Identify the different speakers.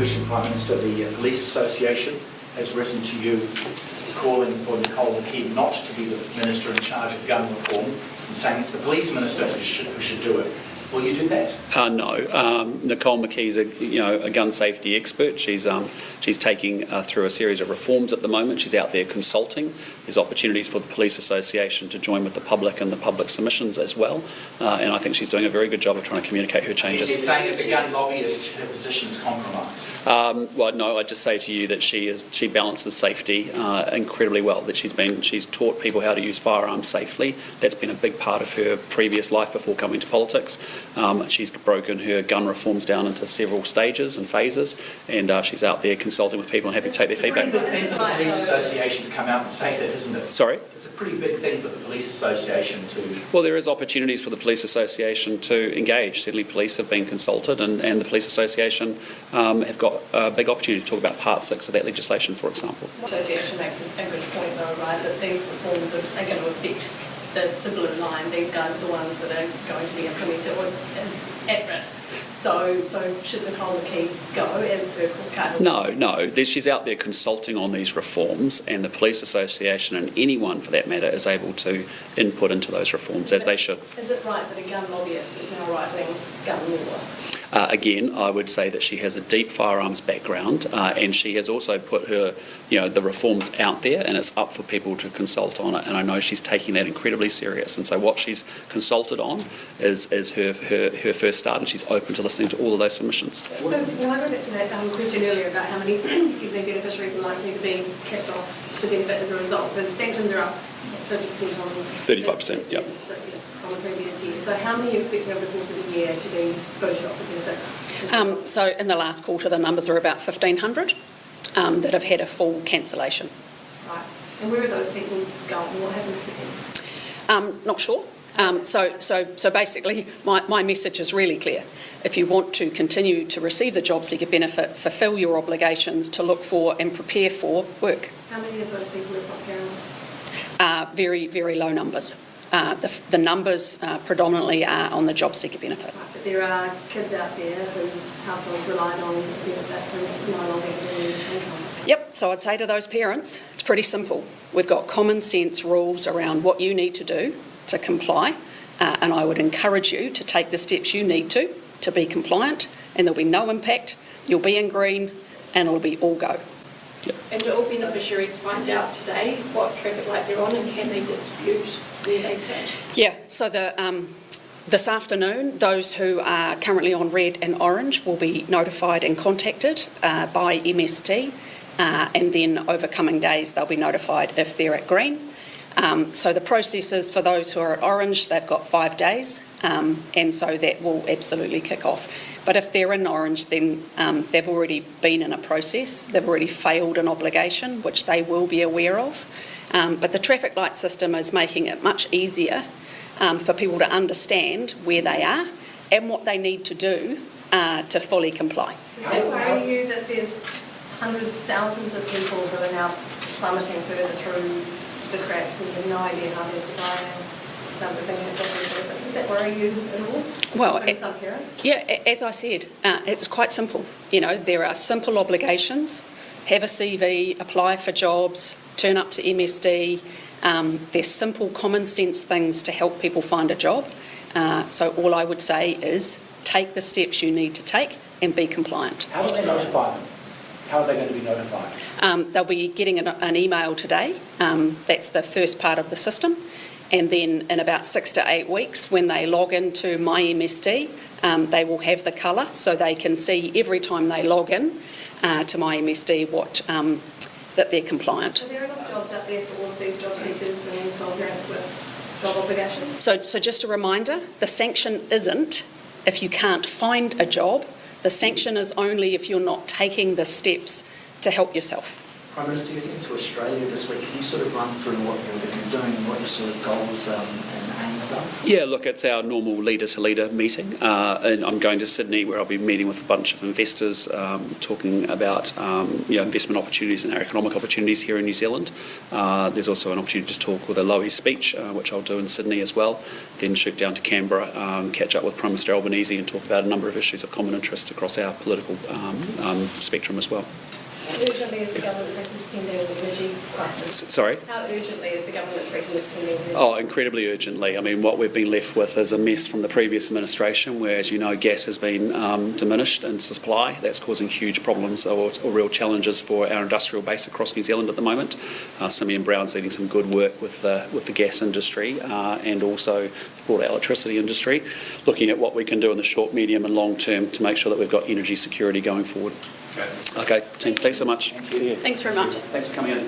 Speaker 1: Christian Prime Minister, the Police Association has written to you calling for Nicole McKee not to be the minister in charge of gun reform and saying it's the police minister who should do it. Will you do that?
Speaker 2: No. Nicole McKee's a gun safety expert. She's taking through a series of reforms at the moment. She's out there consulting. There's opportunities for the Police Association to join with the public and the public submissions as well. And I think she's doing a very good job of trying to communicate her changes.
Speaker 1: You're saying as a gun lobbyist, her position is compromised?
Speaker 2: Well, no. I'd just say to you that she balances safety incredibly well. That she's taught people how to use firearms safely. That's been a big part of her previous life before coming to politics. She's broken her gun reforms down into several stages and phases, and she's out there consulting with people and happy to take their feedback.
Speaker 1: It's a pretty big thing for the Police Association to come out and say that, isn't it?
Speaker 2: Sorry?
Speaker 1: It's a pretty big thing for the Police Association to...
Speaker 2: Well, there is opportunities for the Police Association to engage. Certainly police have been consulted, and the Police Association have got a big opportunity to talk about Part 6 of that legislation, for example.
Speaker 3: The Association makes a good point, though, right, that these reforms are going to affect the blue line. These guys are the ones that are going to be implemented at risk. So should Nicole McKee go as per Chris Carter's?
Speaker 2: No. She's out there consulting on these reforms, and the Police Association and anyone for that matter is able to input into those reforms, as they should.
Speaker 3: Is it right that a gun lobbyist is now writing gun law?
Speaker 2: Again, I would say that she has a deep firearms background, and she has also put her, the reforms out there, and it's up for people to consult on it. And I know she's taking that incredibly serious. And so what she's consulted on is her first start, and she's open to listening to all of those submissions.
Speaker 3: When I go back to that question earlier about how many beneficiaries are likely to be kept off the benefit as a result, so the sanctions are up 50% on
Speaker 2: 35%, yeah.
Speaker 3: From the previous year. So how many are you expecting over the course of the year to be voted off the benefit?
Speaker 4: So in the last quarter, the numbers are about 1,500 that have had a full cancellation.
Speaker 3: Right. And where are those people going? What happens to them?
Speaker 4: Not sure. So basically, my message is really clear. If you want to continue to receive the job seeker benefit, fulfil your obligations to look for and prepare for work.
Speaker 3: How many of those people are sole parents?
Speaker 4: Very, very low numbers. The numbers predominantly are on the job seeker benefit.
Speaker 3: Right, but there are kids out there whose households rely on the benefit no longer getting income.
Speaker 4: Yep, so I'd say to those parents, it's pretty simple. We've got common sense rules around what you need to do to comply, and I would encourage you to take the steps you need to be compliant, and there'll be no impact, you'll be in green, and it'll be all go.
Speaker 5: Yep. And do all beneficiaries find out today what traffic light they're on, and can they dispute where they sit?
Speaker 4: Yeah, so this afternoon, those who are currently on red and orange will be notified and contacted by MST, and then over coming days they'll be notified if they're at green. So the process is for those who are at orange, they've got 5 days, and so that will absolutely kick off. But if they're in orange, then they've already been in a process, they've already failed an obligation, which they will be aware of. But the traffic light system is making it much easier for people to understand where they are and what they need to do to fully comply.
Speaker 3: Does that worry you that there's hundreds, thousands of people who are now plummeting further through the cracks and have no idea how they're surviving? Does that worry you at all?
Speaker 4: Well,
Speaker 3: some parents?
Speaker 4: Yeah, as I said, it's quite simple. There are simple obligations. Have a CV, apply for jobs, turn up to MSD. There's simple common sense things to help people find a job. So all I would say is take the steps you need to take and be compliant.
Speaker 1: How do they notify them? How are they going to be notified?
Speaker 4: They'll be getting an email today. That's the first part of the system. And then in about 6 to 8 weeks, when they log into My MSD, they will have the colour, so they can see every time they log in to My MSD that they're compliant.
Speaker 3: Are there enough jobs out there for all of these job seekers and sole parents with job obligations?
Speaker 4: So just a reminder, the sanction isn't if you can't find a job. The sanction is only if you're not taking the steps to help yourself.
Speaker 6: Prime Minister, you're heading to Australia this week. Can you sort of run through what you're going to be doing and what your sort of goals and aims
Speaker 1: are?
Speaker 2: Yeah, look, it's our normal leader-to-leader meeting, and I'm going to Sydney where I'll be meeting with a bunch of investors, talking about investment opportunities and our economic opportunities here in New Zealand. There's also an opportunity to talk with a lobbyist speech, which I'll do in Sydney as well. Then shoot down to Canberra, catch up with Prime Minister Albanese and talk about a number of issues of common interest across our political spectrum as well.
Speaker 3: How urgently is the government taking this pending energy crisis?
Speaker 2: Sorry?
Speaker 3: How urgently is the government treating this pending energy crisis?
Speaker 2: Oh, incredibly urgently. I mean, what we've been left with is a mess from the previous administration where, as you know, gas has been diminished in supply. That's causing huge problems or real challenges for our industrial base across New Zealand at the moment. Simeon Brown's leading some good work with the gas industry and also the broader electricity industry, looking at what we can do in the short, medium and long term to make sure that we've got energy security going forward. Okay, team, thanks so much. See you.
Speaker 4: Thanks very much.
Speaker 2: Thanks for coming in.